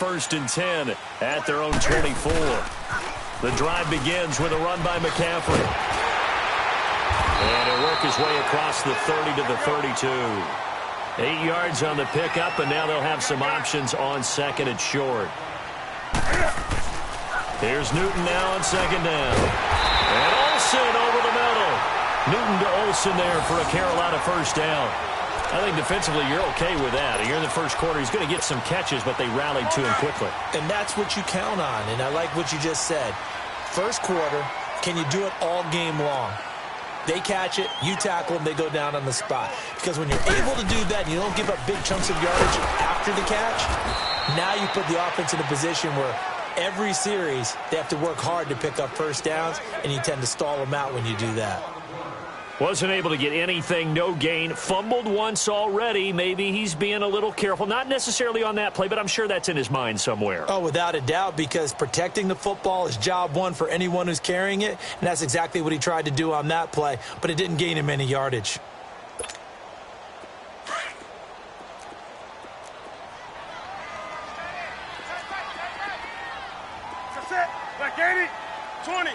First and 10 at their own 24. The drive begins with a run by McCaffrey. And he'll work his way across the 30 to the 32. 8 yards on the pickup, and now they'll have some options on second and short. Here's Newton now on second down. And Olsen over the middle. Newton to Olsen there for a Carolina first down. I think defensively you're okay with that. Here in the first quarter, he's going to get some catches, but they rallied to him quickly. And that's what you count on, and I like what you just said. First quarter, can you do it all game long? They catch it, you tackle them, they go down on the spot. Because when you're able to do that and you don't give up big chunks of yardage after the catch, now you put the offense in a position where every series they have to work hard to pick up first downs, and you tend to stall them out when you do that. Wasn't able to get anything, no gain. Fumbled once already. Maybe he's being a little careful. Not necessarily on that play, but I'm sure that's in his mind somewhere. Oh, without a doubt, because protecting the football is job one for anyone who's carrying it, and that's exactly what he tried to do on that play, but it didn't gain him any yardage. That's it. Like 80, 20.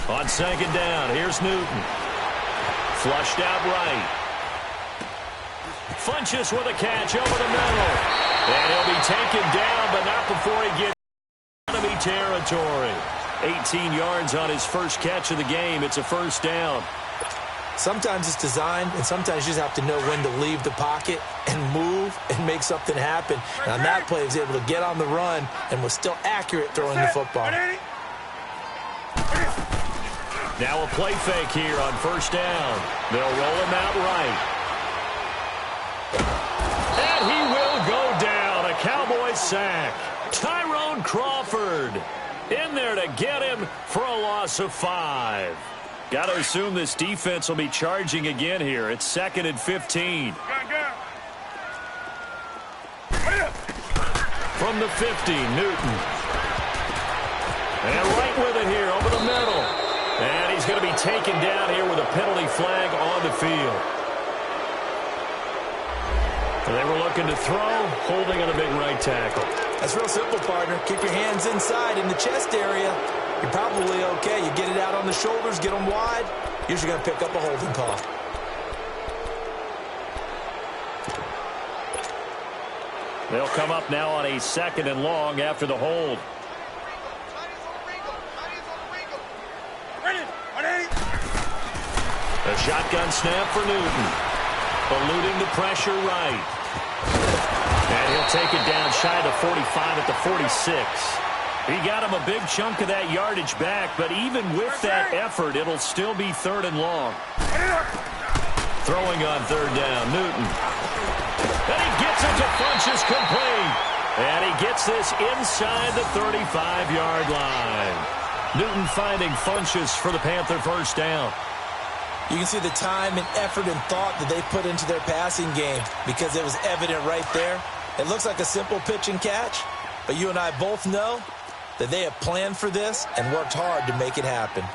On second down, here's Newton. Flushed out right. Funches with a catch over the middle. And he'll be taken down, but not before he gets enemy territory. 18 yards on his first catch of the game. It's a first down. Sometimes it's designed, and sometimes you just have to know when to leave the pocket and move and make something happen. And on that play, he was able to get on the run and was still accurate throwing the football. Now a play fake here on first down. They'll roll him out right. And he will go down. A Cowboy sack. Tyrone Crawford in there to get him for a loss of 5. Got to assume this defense will be charging again here. It's 2nd and 15. From the 50, Newton. And right with it here over the middle. And he's going to be taken down here with a penalty flag on the field. They were looking to throw, holding on a big right tackle. That's real simple, partner. Keep your hands inside in the chest area. You're probably okay. You get it out on the shoulders, get them wide. Usually going to pick up a holding call. They'll come up now on a 2nd and long after the hold. A shotgun snap for Newton. Eluding the pressure right. And he'll take it down shy of the 45 at the 46. He got him a big chunk of that yardage back, but even with that effort, it'll still be 3rd and long. Throwing on 3rd down, Newton. And he gets it to Funches complete. And he gets this inside the 35-yard line. Newton finding Funches for the Panther first down. You can see the time and effort and thought that they put into their passing game because it was evident right there. It looks like a simple pitch and catch, but you and I both know that they have planned for this and worked hard to make it happen.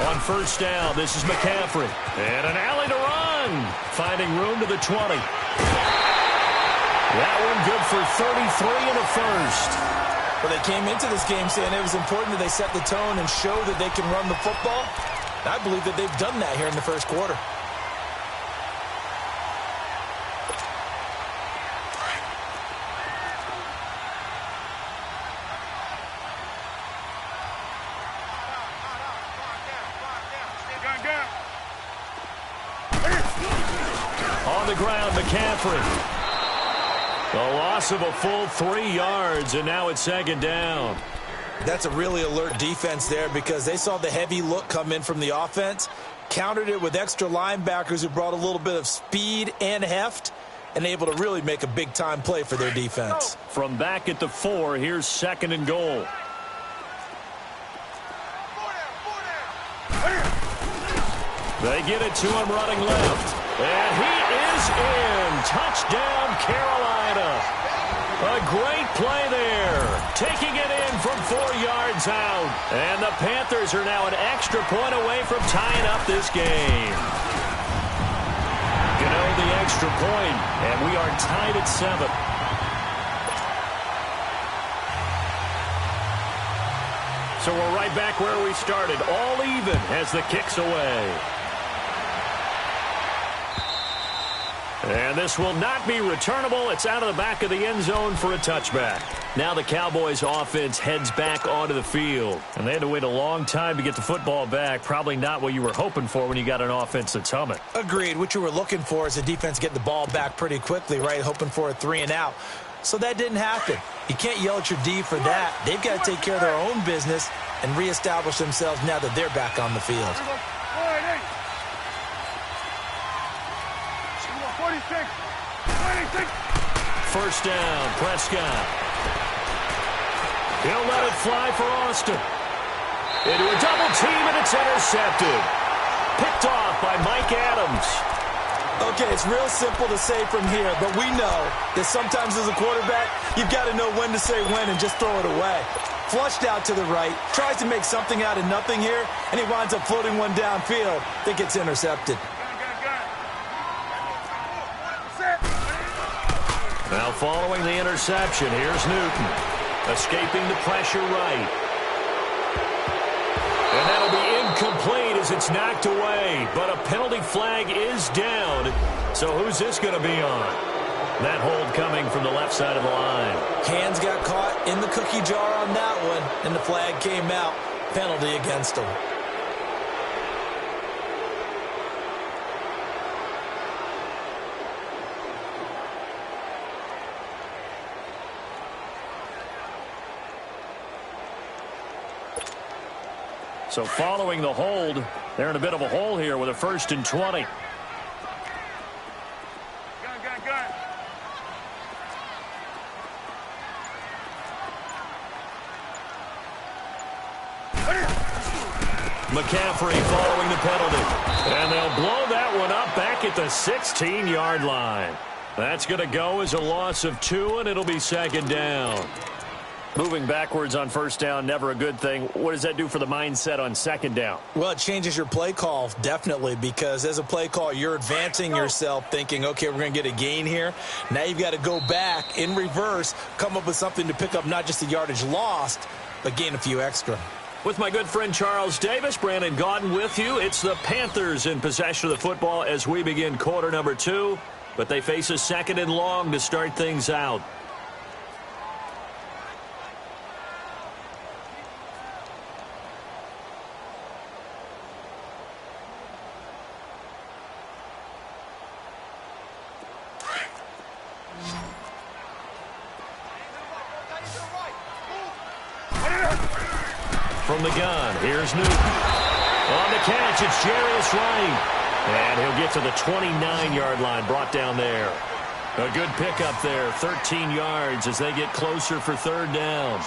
On first down, this is McCaffrey. And an alley to run. Finding room to the 20. That one good for 33 and a first. Well, they came into this game saying it was important that they set the tone and show that they can run the football. And I believe that they've done that here in the first quarter. On the ground, McCaffrey. The loss of a full 3 yards, and now it's 2nd down. That's a really alert defense there because they saw the heavy look come in from the offense, countered it with extra linebackers who brought a little bit of speed and heft, and able to really make a big-time play for their defense. From back at the 4, here's 2nd and goal. They get it to him running left. And he is in. Touchdown, Carolina. A great play there. Taking it in from 4 yards out. And the Panthers are now an extra point away from tying up this game. The extra point, and we are tied at 7. So we're right back where we started, all even as the kick's away. And this will not be returnable. It's out of the back of the end zone for a touchback. Now the Cowboys offense heads back onto the field. And they had to wait a long time to get the football back. Probably not what you were hoping for when you got an offense that's humming. Agreed. What you were looking for is the defense getting the ball back pretty quickly, right? Hoping for a 3 and out. So that didn't happen. You can't yell at your D for that. They've got to take care of their own business and reestablish themselves now that they're back on the field. 46. First down, Prescott. He'll let it fly for Austin. Into a double team, and it's intercepted. Picked off by Mike Adams. Okay, it's real simple to say from here, but we know that sometimes as a quarterback, you've got to know when to say when and just throw it away. Flushed out to the right, tries to make something out of nothing here, and he winds up floating one downfield that gets intercepted. Now following the interception, here's Newton. Escaping the pressure right. And that'll be incomplete as it's knocked away. But a penalty flag is down. So who's this going to be on? That hold coming from the left side of the line. Hands got caught in the cookie jar on that one, and the flag came out. Penalty against him. So following the hold, they're in a bit of a hole here with a 1st and 20. McCaffrey following the penalty. And they'll blow that one up back at the 16-yard line. That's going to go as a loss of 2, and it'll be 2nd down. Moving backwards on 1st down, never a good thing. What does that do for the mindset on 2nd down? Well, it changes your play call, definitely, because as a play call, you're advancing yourself thinking, okay, we're going to get a gain here. Now you've got to go back in reverse, come up with something to pick up not just the yardage lost, but gain a few extra. With my good friend Charles Davis, Brandon Gaudin with you. It's the Panthers in possession of the football as we begin quarter number 2, but they face a 2nd and long to start things out. From the gun, here's Newton. On the catch, it's Jarius Wright. And he'll get to the 29-yard line, brought down there. A good pickup there, 13 yards as they get closer for 3rd down.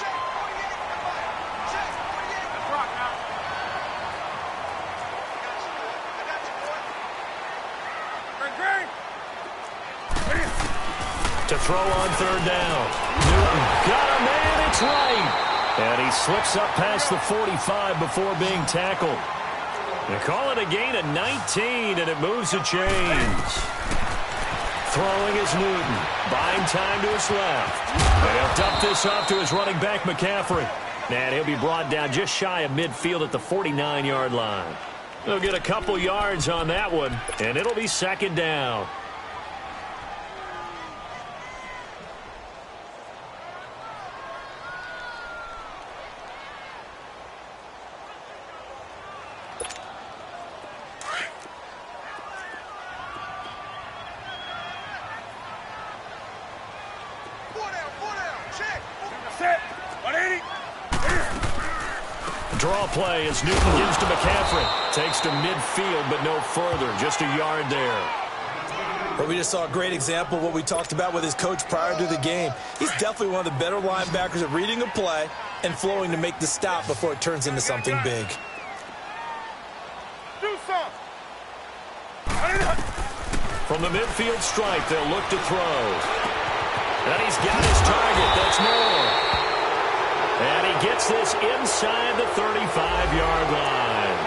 To throw on 3rd down. Newton got a man, it's Wright. And he slips up past the 45 before being tackled. They call it a gain of 19, and it moves the chains. Throwing is Newton. Buying time to his left. And he'll dump this off to his running back, McCaffrey. And he'll be brought down just shy of midfield at the 49-yard line. They'll get a couple yards on that one, and it'll be 2nd down. Draw play as Newton gives to McCaffrey. Takes to midfield, but no further. Just a yard there. But we just saw a great example of what we talked about with his coach prior to the game. He's definitely one of the better linebackers at reading a play and flowing to make the stop before it turns into something big. From the midfield stripe, they'll look to throw. And he's got his target. That's more. And he gets this inside the 35-yard line.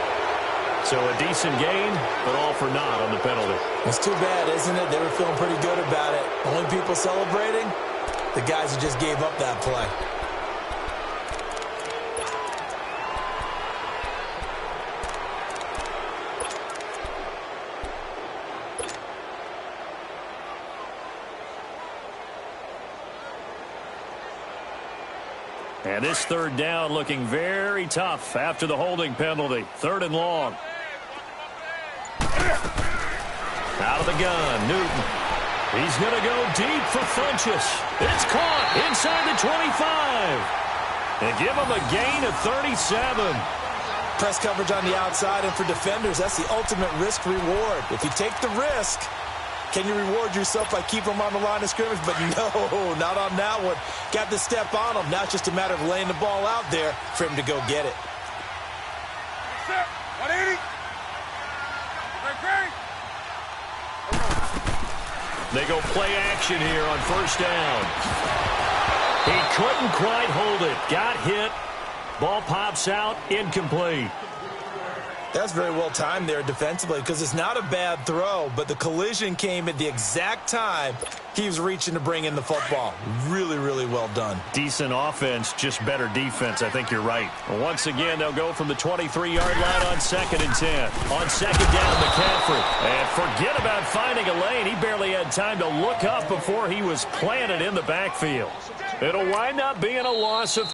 So a decent gain, but all for naught on the penalty. It's too bad, isn't it? They were feeling pretty good about it. Only people celebrating, the guys who just gave up that play. And this third down looking very tough after the holding penalty. 3rd and long. Out of the gun, Newton. He's going to go deep for Funchess. It's caught inside the 25. And give him a gain of 37. Press coverage on the outside, and for defenders, that's the ultimate risk-reward. If you take the risk, can you reward yourself by keeping them on the line of scrimmage? But no, not on that one. Got the step on him. Now it's just a matter of laying the ball out there for him to go get it. 180. They go play action here on 1st down. He couldn't quite hold it. Got hit. Ball pops out. Incomplete. That's very well timed there defensively because it's not a bad throw, but the collision came at the exact time he was reaching to bring in the football. Really, really well done. Decent offense, just better defense. I think you're right. Once again, they'll go from the 23-yard line on 2nd and 10. On 2nd down, McCaffrey. And forget about finding a lane. He barely had time to look up before he was planted in the backfield. It'll wind up being a loss of...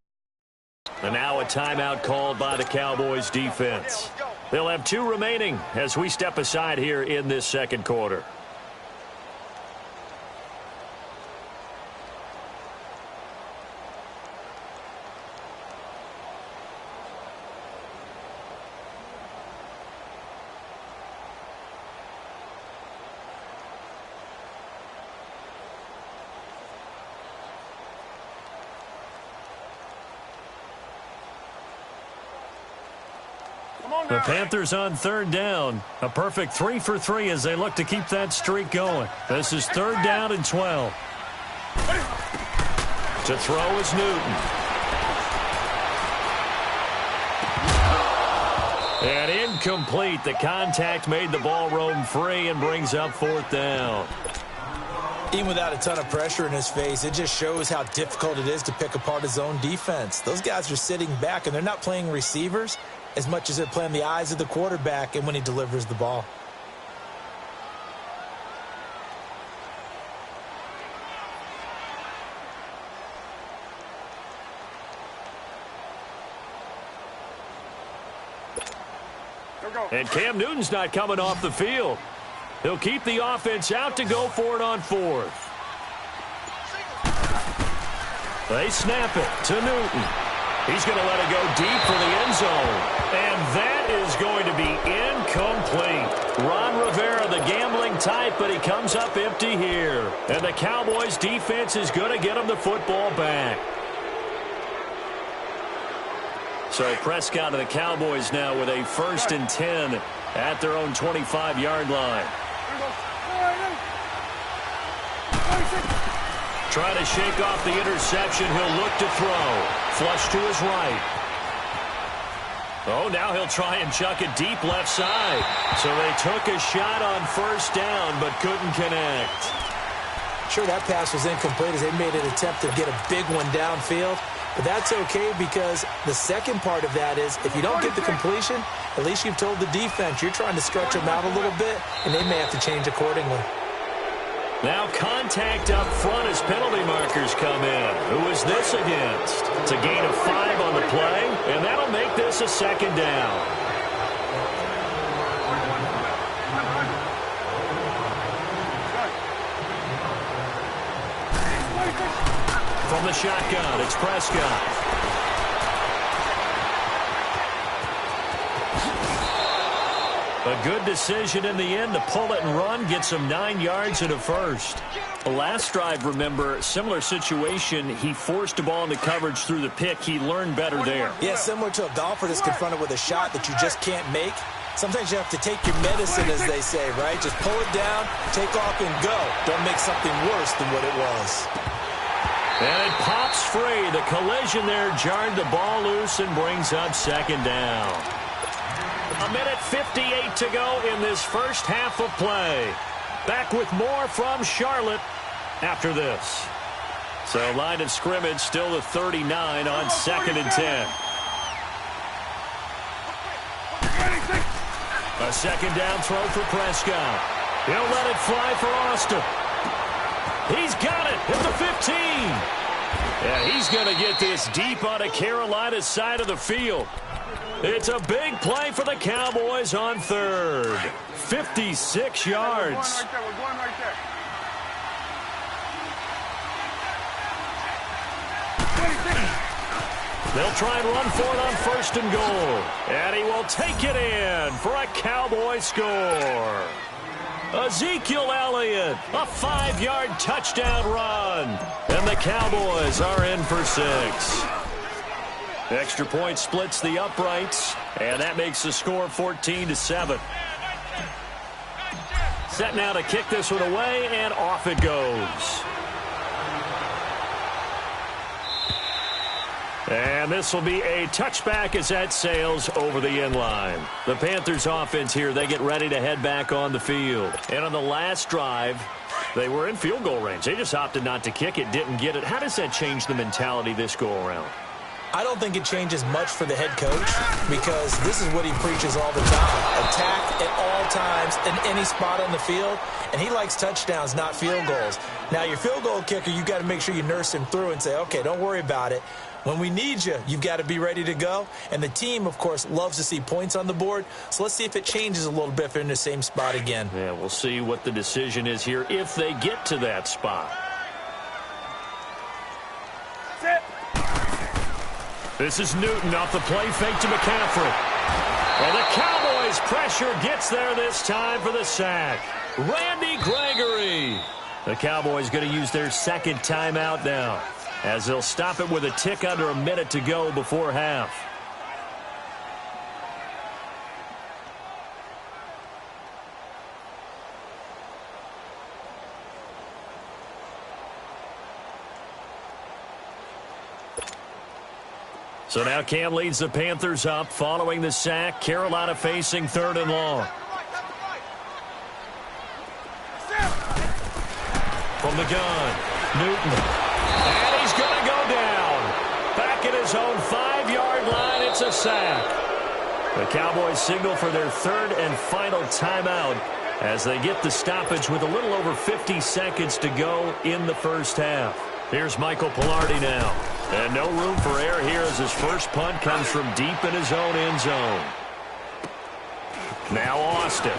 And now a timeout called by the Cowboys defense. They'll have 2 remaining as we step aside here in this 2nd quarter. The Panthers on 3rd down. A perfect 3 for 3 as they look to keep that streak going. This is 3rd down and 12. To throw is Newton. And incomplete. The contact made the ball roam free and brings up 4th down. Even without a ton of pressure in his face, it just shows how difficult it is to pick apart his own defense. Those guys are sitting back, and they're not playing receivers as much as they're playing the eyes of the quarterback and when he delivers the ball. And Cam Newton's not coming off the field. He'll keep the offense out to go for it on 4th. They snap it to Newton. He's going to let it go deep for the end zone. And that is going to be incomplete. Ron Rivera, the gambling type, but he comes up empty here. And the Cowboys defense is going to get him the football back. So Prescott and the Cowboys now with a 1st and 10 at their own 25-yard line. Trying to shake off the interception. He'll look to throw. Flush to his right. Oh, now he'll try and chuck it deep left side. So they took a shot on 1st down but couldn't connect. Sure, that pass was incomplete as they made an attempt to get a big one downfield. But that's okay because the second part of that is if you don't get the completion, at least you've told the defense you're trying to stretch them out a little bit, and they may have to change accordingly. Now contact up front as penalty markers come in. Who is this against? It's a gain of 5 on the play, and that'll make this a 2nd down. From the shotgun, it's Prescott. A good decision in the end to pull it and run, get some 9 yards and a 1st. The last drive, remember, similar situation. He forced the ball into coverage through the pick. He learned better there. Yeah, similar to a golfer that's confronted with a shot that you just can't make. Sometimes you have to take your medicine, as they say, right? Just pull it down, take off, and go. Don't make something worse than what it was. And it pops free. The collision there jarred the ball loose and brings up second down. 1:58 to go in this first half of play. Back with more from Charlotte after this. So line of scrimmage still the 39 on 2nd and 10. A second down throw for Prescott. He'll let it fly for Austin. He's got it at the 15. Yeah, he's going to get this deep on a Carolina side of the field. It's a big play for the Cowboys on 3rd. 56 yards. They'll try and run for it on 1st and goal. And he will take it in for a Cowboy score. Ezekiel Elliott, a 5-yard touchdown run. And the Cowboys are in for 6. Extra point splits the uprights, and that makes the score 14-7. Set now to kick this one away, and off it goes. And this will be a touchback as that sails over the end line. The Panthers offense here, they get ready to head back on the field. And on the last drive, they were in field goal range. They just opted not to kick it, didn't get it. How does that change the mentality this go-around? I don't think it changes much for the head coach because this is what he preaches all the time. Attack at all times in any spot on the field, and he likes touchdowns, not field goals. Now, your field goal kicker, you've got to make sure you nurse him through and say, okay, don't worry about it. When we need you, you've got to be ready to go. And the team, of course, loves to see points on the board. So let's see if it changes a little bit if they're in the same spot again. Yeah, we'll see what the decision is here if they get to that spot. This is Newton off the play fake to McCaffrey. And the Cowboys' pressure gets there this time for the sack. Randy Gregory. The Cowboys going to use their second timeout now, as they'll stop it with a tick under a minute to go before half. So now Cam leads the Panthers up following the sack. Carolina facing 3rd and long. From the gun, Newton. And he's going to go down. Back at his own 5-yard line, it's a sack. The Cowboys signal for their 3rd and final timeout as they get the stoppage with a little over 50 seconds to go in the first half. Here's Michael Pilardi now. And no room for error here as his first punt comes from deep in his own end zone. Now Austin.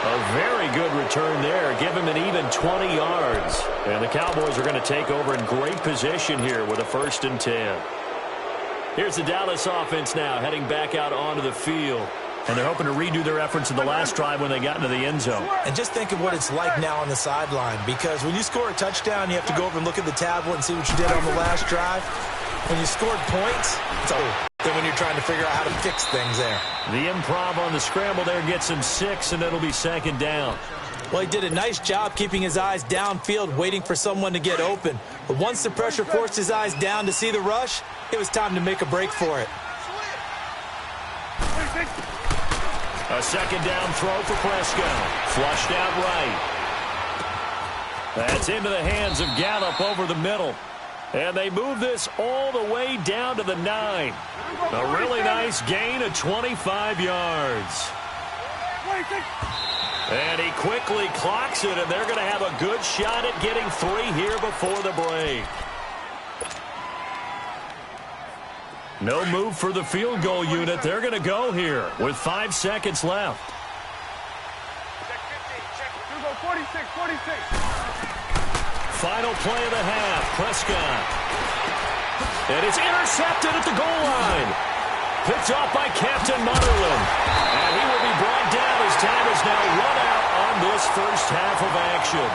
A very good return there. Give him an even 20 yards. And the Cowboys are going to take over in great position here with a 1st and 10. Here's the Dallas offense now heading back out onto the field. And they're hoping to redo their efforts in the last drive when they got into the end zone. And just think of what it's like now on the sideline, because when you score a touchdown, you have to go over and look at the tablet and see what you did on the last drive. When you scored points, it's over. Then when you're trying to figure out how to fix things there. The improv on the scramble there gets him 6, and it'll be 2nd down. Well, he did a nice job keeping his eyes downfield, waiting for someone to get open. But once the pressure forced his eyes down to see the rush, it was time to make a break for it. A second down throw for Prescott. Flushed out right. That's into the hands of Gallup over the middle. And they move this all the way down to the 9. A really nice gain of 25 yards. And he quickly clocks it, and they're going to have a good shot at getting 3 here before the break. No move for the field goal unit. They're going to go here with 5 seconds left. Final play of the half. Prescott. And it's intercepted at the goal line. Picked off by Captain Mutterland. And he will be brought down as time is now run out on this first half of action.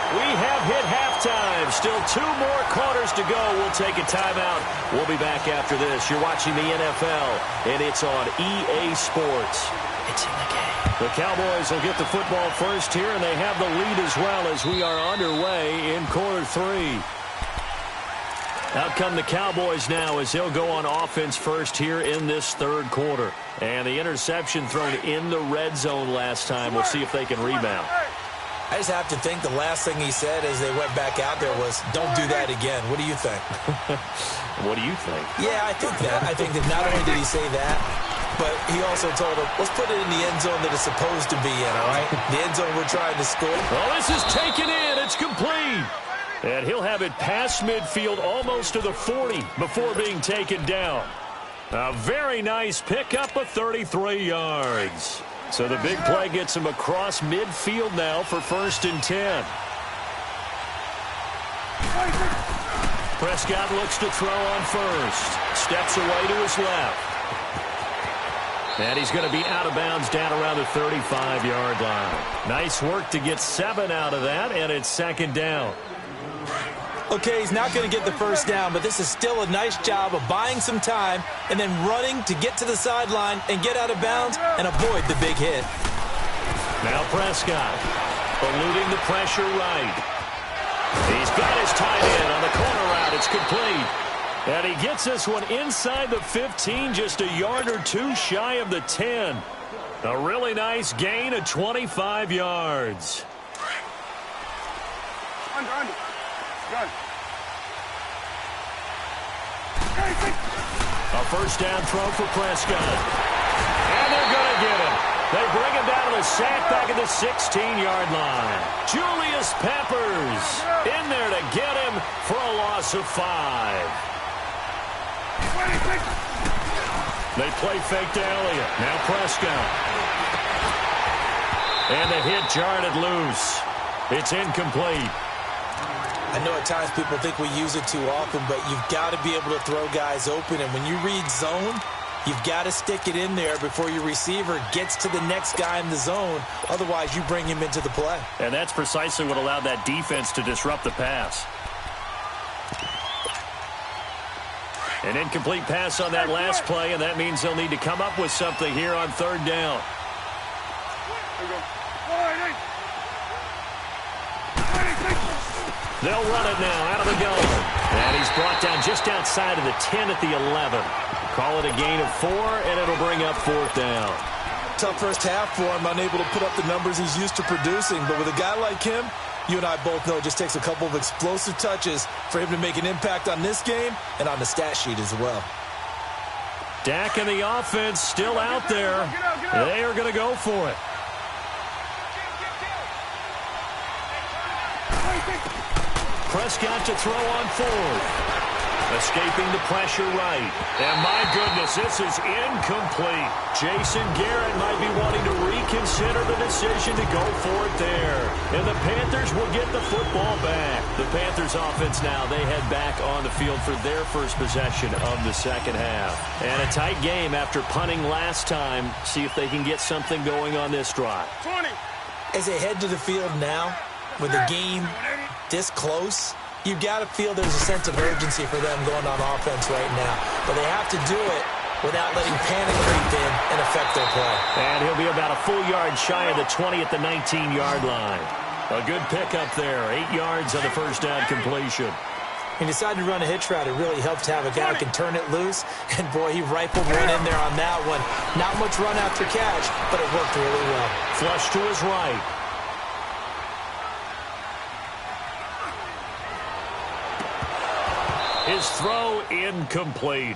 We have hit halftime. Still 2 more quarters to go. We'll take a timeout. We'll be back after this. You're watching the NFL, and it's on EA Sports. It's in the game. The Cowboys will get the football first here, and they have the lead as well as we are underway in quarter 3. Out come the Cowboys now as they'll go on offense first here in this third quarter. And the interception thrown in the red zone last time. We'll see if they can rebound. I just have to think the last thing he said as they went back out there was, don't do that again. What do you think? What do you think? Yeah, I think that. I think that not only did he say that, but he also told him, let's put it in the end zone that it's supposed to be in, all right? The end zone we're trying to score. Well, this is taken in. It's complete. And he'll have it past midfield almost to the 40 before being taken down. A very nice pickup of 33 yards. So the big play gets him across midfield now for 1st and 10. Prescott looks to throw on first. Steps away to his left. And he's going to be out of bounds down around the 35-yard line. Nice work to get 7 out of that, and it's 2nd down. Okay, he's not going to get the first down, but this is still a nice job of buying some time and then running to get to the sideline and get out of bounds and avoid the big hit. Now Prescott eluding the pressure right. He's got his tight end on the corner route. It's complete. And he gets this one inside the 15, just a yard or 2 shy of the 10. A really nice gain of 25 yards. Under. Run. A first down throw for Prescott. And they're going to get him. They bring him down to the sack back at the 16-yard line. Julius Peppers in there to get him for a loss of 5. They play fake to Elliott. Now Prescott. And the hit jarred it loose. It's incomplete. I know at times people think we use it too often, but you've got to be able to throw guys open. And when you read zone, you've got to stick it in there before your receiver gets to the next guy in the zone. Otherwise, you bring him into the play. And that's precisely what allowed that defense to disrupt the pass. An incomplete pass on that last play, and that means they'll need to come up with something here on 3rd down. They'll run it now out of the gun. And he's brought down just outside of the 10 at the 11. Call it a gain of 4, and it'll bring up 4th down. Tough first half for him, unable to put up the numbers he's used to producing. But with a guy like him, you and I both know it just takes a couple of explosive touches for him to make an impact on this game and on the stat sheet as well. Dak and the offense still out there. They are going to go for it. Prescott to throw on 4th. Escaping the pressure right. And my goodness, this is incomplete. Jason Garrett might be wanting to reconsider the decision to go for it there. And the Panthers will get the football back. The Panthers offense now, they head back on the field for their first possession of the 2nd half. And a tight game after punting last time. See if they can get something going on this drive. 20. As they head to the field now, with the game this close, you've got to feel there's a sense of urgency for them going on offense right now. But they have to do it without letting panic creep in and affect their play. And he'll be about a full yard shy of the 20 at the 19-yard line. A good pickup there. 8 yards on the first down completion. He decided to run a hitch route. It really helps to have a guy who can turn it loose. And, boy, he rifled one in there on that one. Not much run after catch, but it worked really well. Flush to his right. His throw incomplete.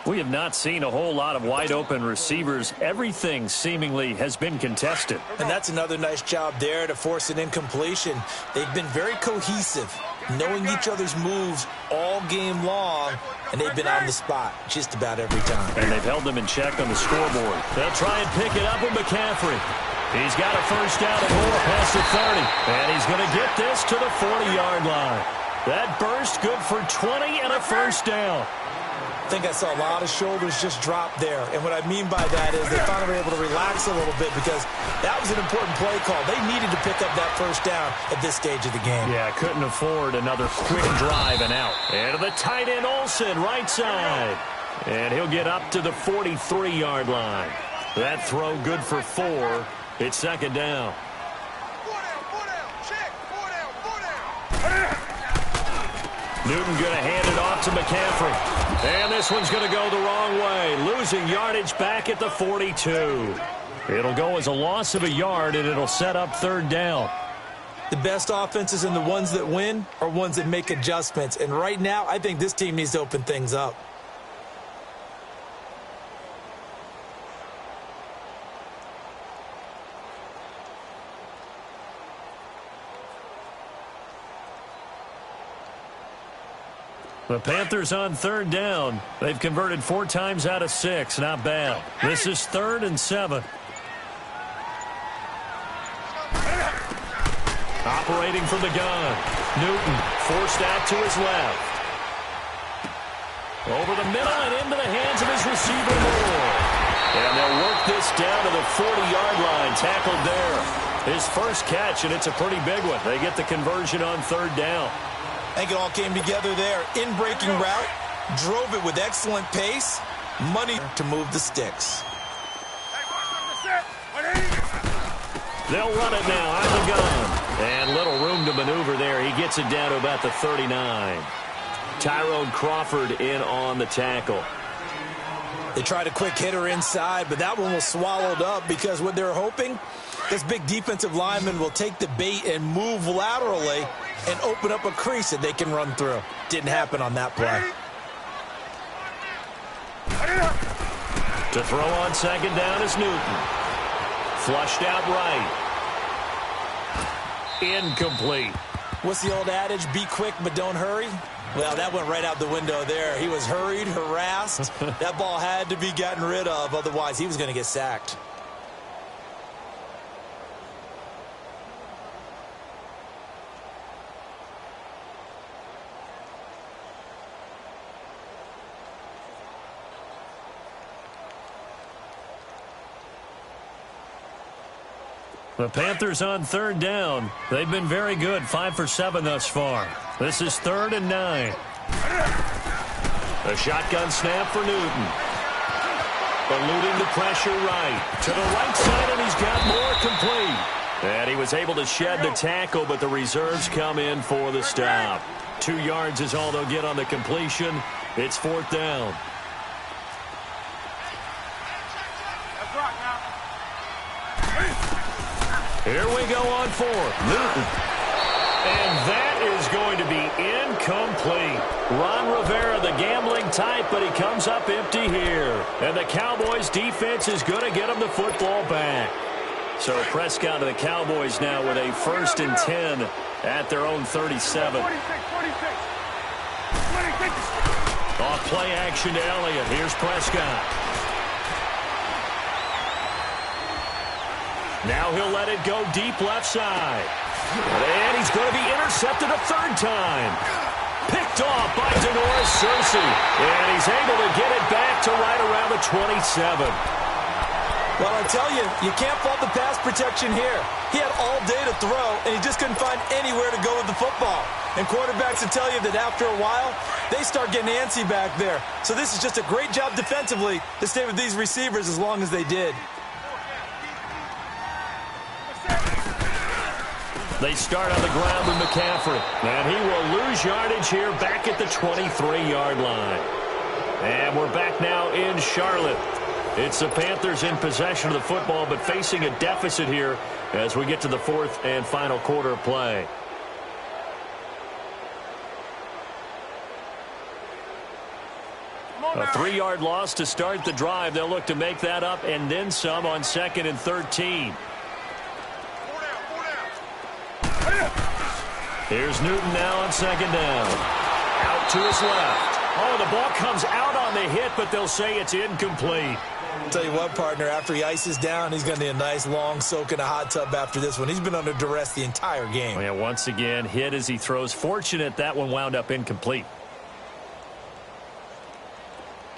We have not seen a whole lot of wide-open receivers. Everything seemingly has been contested. And that's another nice job there to force an incompletion. They've been very cohesive, knowing each other's moves all game long, and they've been on the spot just about every time. And they've held them in check on the scoreboard. They'll try and pick it up with McCaffrey. He's got a first down and more past the 30. And he's going to get this to the 40-yard line. That burst good for 20 and a first down. think I saw a lot of shoulders just drop there. And what I mean by that is they finally were able to relax a little bit because that was an important play call. They needed to pick up that first down at this stage of the game. Yeah, couldn't afford another quick drive and out. And to the tight end, Olsen, right side. And he'll get up to the 43-yard line. That throw good for 4. It's second down. Newton going to hand it off to McCaffrey. And this one's going to go the wrong way. Losing yardage back at the 42. It'll go as a loss of a yard, and it'll set up third down. The best offenses and the ones that win are ones that make adjustments. And right now, I think this team needs to open things up. The Panthers on third down. They've converted 4 times out of 6. Not bad. This is 3rd and 7. Operating from the gun. Newton forced out to his left. Over the middle and into the hands of his receiver, Moore. And they'll work this down to the 40-yard line. Tackled there. His first catch, and it's a pretty big one. They get the conversion on third down. I think it all came together there. In-breaking route, drove it with excellent pace, money to move the sticks. They'll run it now out of the gun. And little room to maneuver there. He gets it down to about the 39. Tyrone Crawford in on the tackle. They tried a quick hitter inside, but that one was swallowed up because what they're hoping, this big defensive lineman will take the bait and move laterally and open up a crease that they can run through. Didn't happen on that play. To throw on second down is Newton. Flushed out right. Incomplete. What's the old adage? Be quick, but don't hurry. Well, that went right out the window there. He was hurried, harassed. That ball had to be gotten rid of. Otherwise, he was going to get sacked. The Panthers on third down. They've been very good, 5 for 7 thus far. This is 3rd and 9. A shotgun snap for Newton. Eluding the pressure right. To the right side, and he's got more complete. And he was able to shed the tackle, but the reserves come in for the stop. 2 yards is all they'll get on the completion. It's 4th down. Here we go on 4th. Newton. And that is going to be incomplete. Ron Rivera, the gambling type, but he comes up empty here. And the Cowboys defense is going to get him the football back. So Prescott and the Cowboys now with a 1st and 10 at their own 37. Off play action to Elliott. Here's Prescott. Now he'll let it go deep left side. And he's going to be intercepted a 3rd time. Picked off by Denoris Cersei. And he's able to get it back to right around the 27. Well, I tell you, you can't fault the pass protection here. He had all day to throw, and he just couldn't find anywhere to go with the football. And quarterbacks will tell you that after a while, they start getting antsy back there. So this is just a great job defensively to stay with these receivers as long as they did. They start on the ground with McCaffrey. And he will lose yardage here back at the 23-yard line. And we're back now in Charlotte. It's the Panthers in possession of the football, but facing a deficit here as we get to the 4th and final quarter of play. A 3-yard loss to start the drive. They'll look to make that up and then some on 2nd and 13. Here's Newton now on 2nd down. Out to his left. Oh, the ball comes out on the hit, but they'll say it's incomplete. Tell you what, partner, after he ices down, he's going to need a nice long soak in a hot tub after this one. He's been under duress the entire game. Yeah, once again, hit as he throws. Fortunate that one wound up incomplete.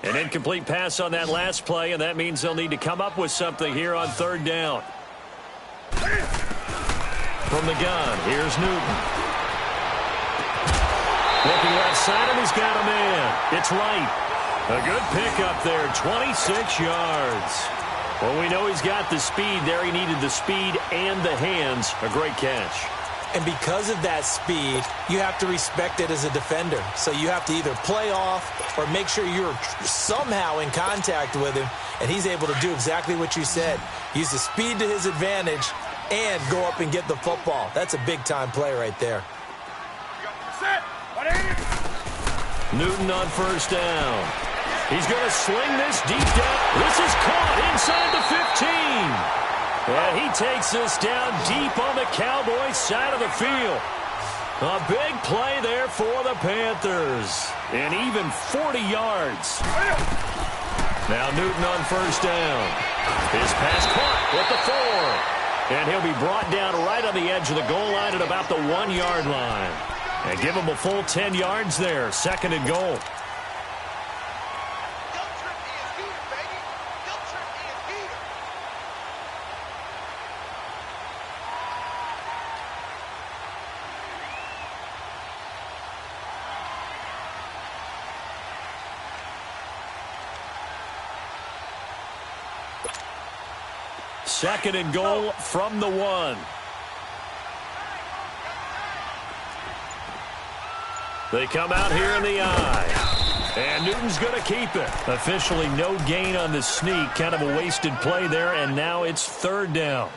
An incomplete pass on that last play, and that means they'll need to come up with something here on third down. From the gun, here's Newton. Looking left side, and he's got a man. It's Wright. A good pickup there, 26 yards. Well, we know he's got the speed there. He needed the speed and the hands. A great catch. And because of that speed, you have to respect it as a defender. So you have to either play off or make sure you're somehow in contact with him, and he's able to do exactly what you said. Use the speed to his advantage and go up and get the football. That's a big-time play right there. Newton on first down. He's going to sling this deep down. This is caught inside the 15. And he takes this down deep on the Cowboys side of the field. A big play there for the Panthers. And even 40 yards. Now Newton on first down. His pass caught with the 4. And he'll be brought down right on the edge of the goal line at about the 1 yard line. And give him a full 10 yards there. Second and goal. Second and goal from the 1. They come out here in the eye. And Newton's going to keep it. Officially no gain on the sneak. Kind of a wasted play there, and now it's third down.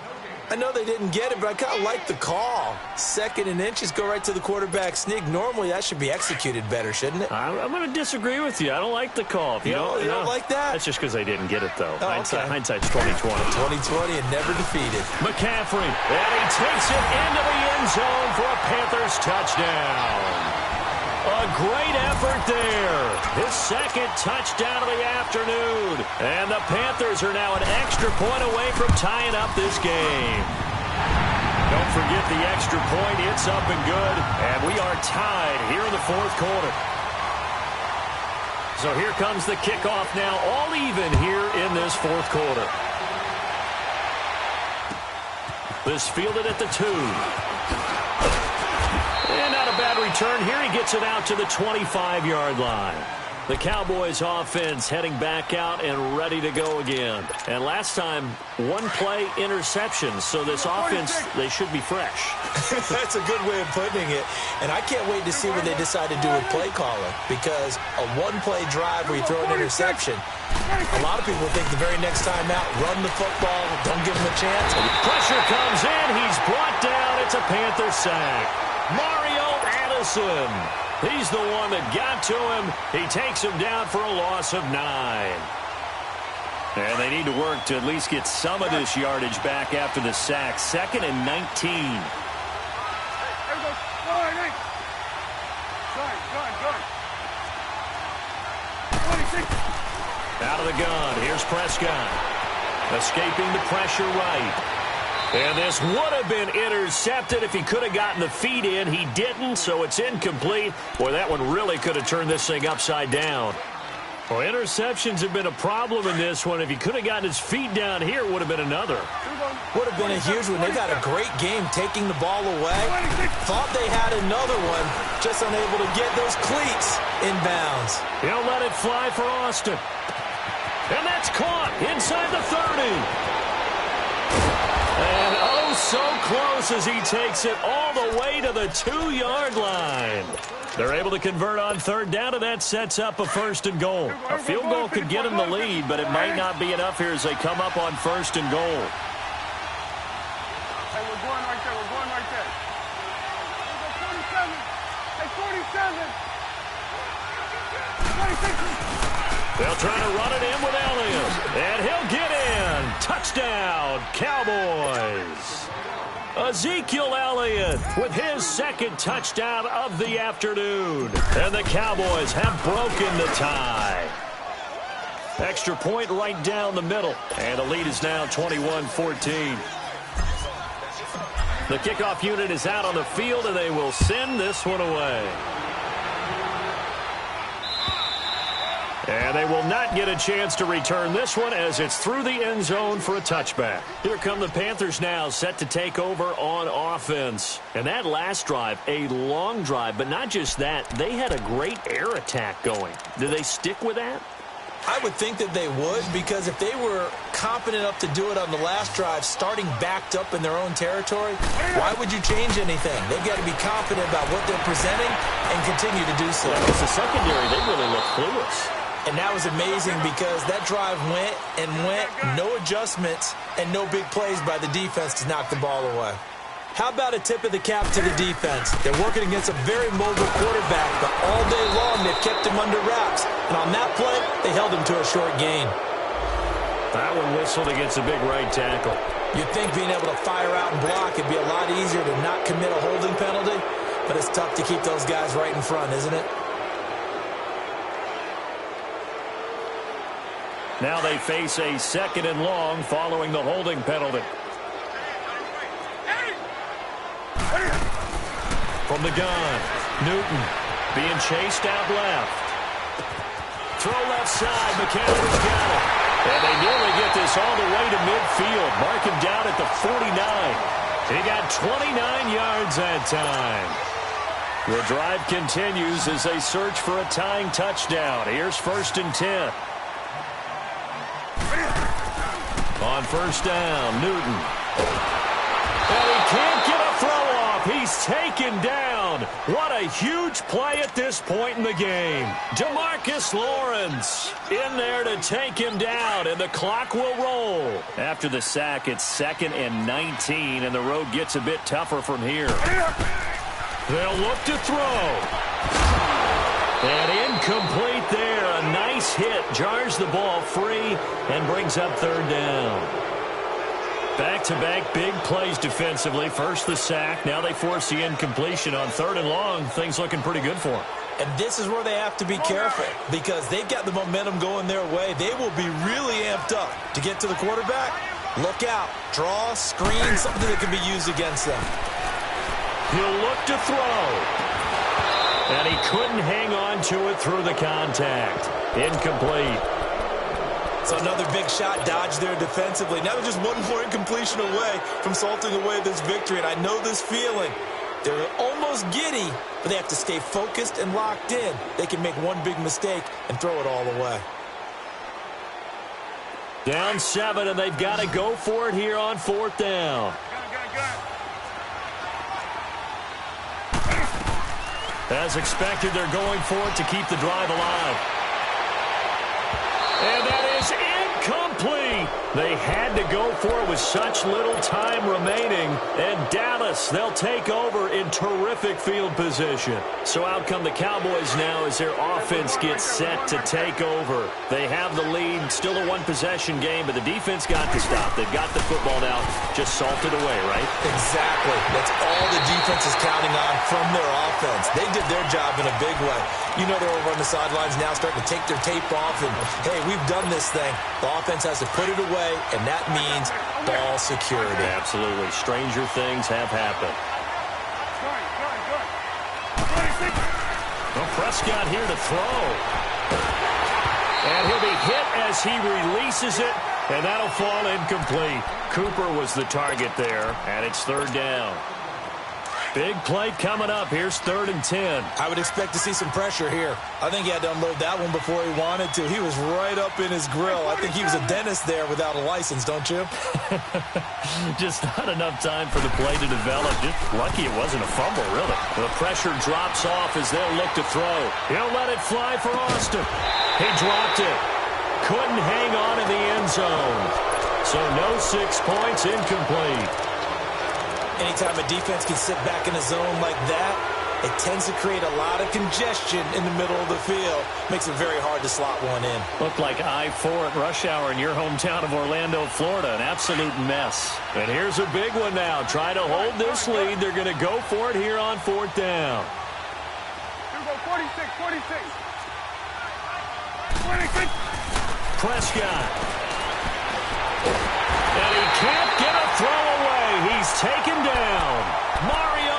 I know they didn't get it, but I kind of like the call. Second and inches, go right to the quarterback sneak. Normally, that should be executed better, shouldn't it? I'm going to disagree with you. I don't like the call. You don't like that? That's just because they didn't get it, though. Oh, Hindsight's 2020. 2020 and never defeated. McCaffrey, and he takes it into the end zone for a Panthers touchdown. A great effort there. His second touchdown of the afternoon. And the Panthers are now an extra point away from tying up this game. Don't forget the extra point. It's up and good. And we are tied here in the fourth quarter. So here comes the kickoff now, all even here in this fourth quarter. This fielded at the 2. And not a bad return here. He gets it out to the 25-yard line. The Cowboys offense heading back out and ready to go again. And last time, one play interception. So this offense, they should be fresh. That's a good way of putting it. And I can't wait to see what they decide to do with play calling. Because a one-play drive where you throw an interception, a lot of people think the very next time out, run the football, don't give him a chance. Pressure comes in. He's brought down. It's a Panther sack. Mario Addison. He's the one that got to him. He takes him down for a loss of 9. And they need to work to at least get some of this yardage back after the sack. Second and 19. Out of the gun. Here's Prescott. Escaping the pressure right. And this would have been intercepted if he could have gotten the feet in. He didn't, so it's incomplete. Boy, that one really could have turned this thing upside down. Well, interceptions have been a problem in this one. If he could have gotten his feet down here, it would have been another. Would have been a huge one. They've had a great game taking the ball away. Thought they had another one, just unable to get those cleats in bounds. He'll let it fly for Austin. And that's caught inside the 30. And oh, so close as he takes it all the way to the 2-yard line. They're able to convert on third down, and that sets up a first and goal. A field goal could get them the lead, but it might not be enough here as they come up on first and goal. Hey, we're going right there. We're going right there. 47. Hey, 47. 26. They'll try to run it in with Elliott, and he'll get in. Touchdown, Cowboys. Ezekiel Elliott with his second touchdown of the afternoon. And the Cowboys have broken the tie. Extra point right down the middle. And the lead is now 21-14. The kickoff unit is out on the field, and they will send this one away. And And they will not get a chance to return this one as it's through the end zone for a touchback. Here come the Panthers now, set to take over on offense. And that last drive, a long drive, but not just that. They had a great air attack going. Do they stick with that? I would think that they would, because if they were confident enough to do it on the last drive, starting backed up in their own territory, why would you change anything? They've got to be confident about what they're presenting and continue to do so. It's the secondary. They really look clueless. And that was amazing because that drive went and went, no adjustments, and no big plays by the defense to knock the ball away. How about a tip of the cap to the defense? They're working against a very mobile quarterback, but all day long they've kept him under wraps. And on that play, they held him to a short gain. That one whistled against a big right tackle. You'd think being able to fire out and block would be a lot easier to not commit a holding penalty, but it's tough to keep those guys right in front, isn't it? Now they face a 2nd and long following the holding penalty. From the gun, Newton being chased out left. Throw left side, McCaffrey's got it. And they nearly get this all the way to midfield. Mark him down at the 49. He got 29 yards that time. The drive continues as they search for a tying touchdown. Here's 1st and 10. On 1st down, Newton. And he can't get a throw off. He's taken down. What a huge play at this point in the game. DeMarcus Lawrence in there to take him down, and the clock will roll. After the sack, it's 2nd and 19, and the road gets a bit tougher from here. They'll look to throw. And incomplete there. A nice hit. Jars the ball free and brings up 3rd down. Back-to-back big plays defensively. First the sack. Now they force the incompletion on 3rd and long. Things looking pretty good for them. And this is where they have to be careful because they've got the momentum going their way. They will be really amped up to get to the quarterback. Look out. Draw, screen, something that can be used against them. He'll look to throw. And he couldn't hang on to it through the contact. Incomplete. So another big shot dodged there defensively. Now they're just one more incompletion away from salting away this victory. And I know this feeling. They're almost giddy, but they have to stay focused and locked in. They can make one big mistake and throw it all away. Down 7, and they've got to go for it here on 4th down. As expected, they're going for it to keep the drive alive. And that is incomplete. They had to go for it with such little time remaining. And Dallas, they'll take over in terrific field position. So out come the Cowboys now as their offense gets set to take over. They have the lead, still a one-possession game, but the defense got to stop. They've got the football now, just salted away, right? Exactly. That's all the defense is counting on from their offense. They did their job in a big way. You know they're over on the sidelines now starting to take their tape off and, hey, we've done this thing. The offense has to put it away, and that means ball security. Absolutely. Stranger things have happened. Well, Prescott here to throw. And he'll be hit as he releases it, and that'll fall incomplete. Cooper was the target there, and it's 3rd down. Big play coming up. Here's 3rd and 10. I would expect to see some pressure here. I think he had to unload that one before he wanted to. He was right up in his grill. I think he was a dentist there without a license, don't you? Just not enough time for the play to develop. Just lucky it wasn't a fumble, really. The pressure drops off as they'll look to throw. He'll let it fly for Austin. He dropped it. Couldn't hang on in the end zone. So no 6 points, incomplete. Anytime a defense can sit back in a zone like that, it tends to create a lot of congestion in the middle of the field. Makes it very hard to slot one in. Looked like I-4 at rush hour in your hometown of Orlando, Florida. An absolute mess. And here's a big one now. Try to hold this lead. They're going to go for it here on 4th down. Here we go, 46. Prescott. And he can't get a throw away. He's taken down. Mario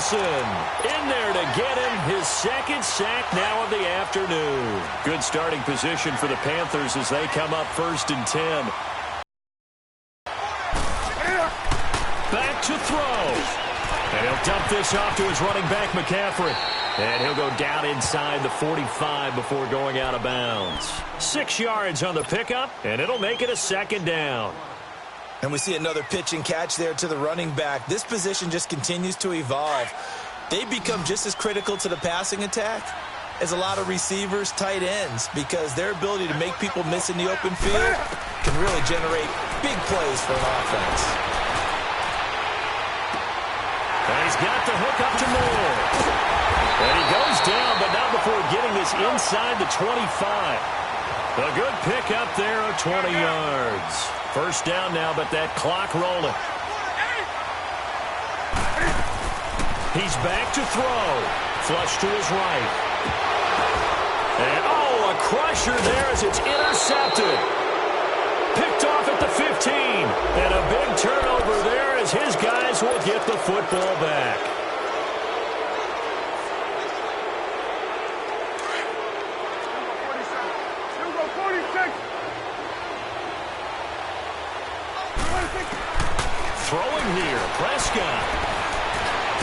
Wilson in there to get him his second sack now of the afternoon. Good starting position for the Panthers as they come up 1st and 10. Back to throw. And he'll dump this off to his running back, McCaffrey. And he'll go down inside the 45 before going out of bounds. 6 yards on the pickup, and it'll make it a 2nd down. And we see another pitch and catch there to the running back. This position just continues to evolve. They become just as critical to the passing attack as a lot of receivers, tight ends, because their ability to make people miss in the open field can really generate big plays for an offense. And he's got the hook up to Moore. And he goes down, but not before getting this inside the 25. A good pick up there of 20 yards. 1st down now, but that clock rolling. He's back to throw. Flush to his right. And, a crusher there as it's intercepted. Picked off at the 15. And a big turnover there as his guys will get the football back. Throwing here, Prescott.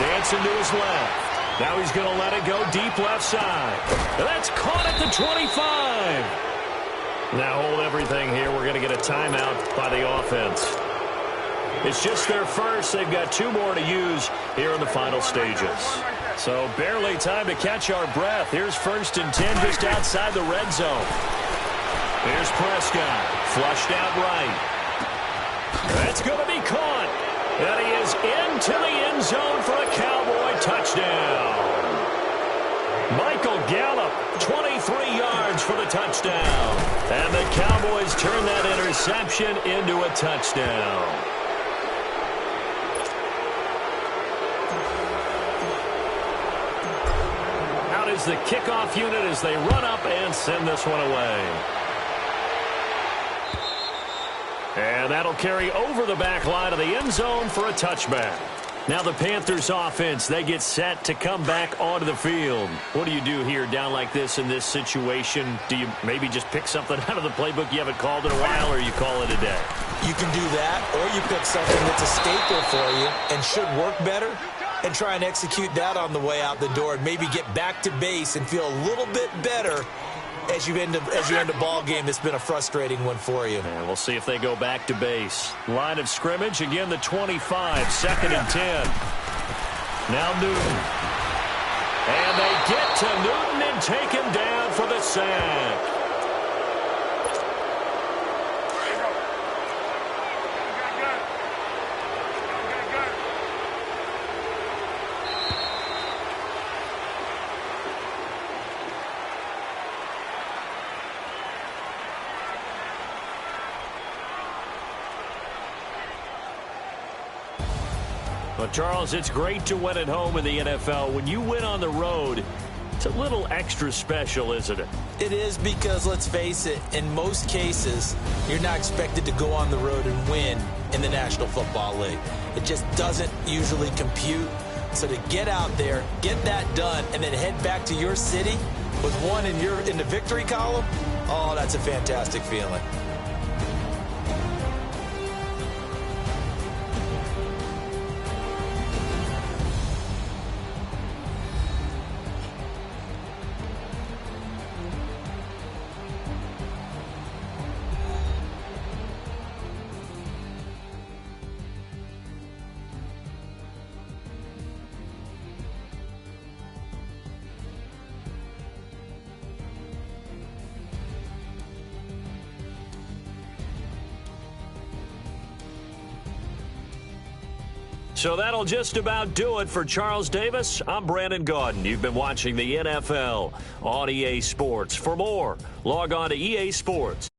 Dancing to his left. Now he's going to let it go deep left side. And that's caught at the 25. Now hold everything here. We're going to get a timeout by the offense. It's just their first. They've got 2 more to use here in the final stages. So barely time to catch our breath. Here's 1st and 10 just outside the red zone. Here's Prescott. Flushed out right. That's going to be caught. And he is into the end zone for a Cowboy touchdown. Michael Gallup, 23 yards for the touchdown. And the Cowboys turn that interception into a touchdown. Out is the kickoff unit as they run up and send this one away. And that'll carry over the back line of the end zone for a touchback. Now the Panthers offense, they get set to come back onto the field. What do you do here down like this in this situation? Do you maybe just pick something out of the playbook you haven't called in a while, or you call it a day? You can do that, or you pick something that's a staple for you and should work better and try and execute that on the way out the door and maybe get back to base and feel a little bit better as you end a ball game that's been a frustrating one for you. And we'll see if they go back to base. Line of scrimmage, again the 25, 2nd and 10. Now Newton. And they get to Newton and take him down for the sack. Well, Charles, it's great to win at home in the NFL. When you win on the road, it's a little extra special, isn't it? It is, because, let's face it, in most cases, you're not expected to go on the road and win in the National Football League. It just doesn't usually compute. So to get out there, get that done, and then head back to your city with one in the victory column, oh, that's a fantastic feeling. So that'll just about do it for Charles Davis. I'm Brandon Gaudin. You've been watching the NFL on EA Sports. For more, log on to EA Sports.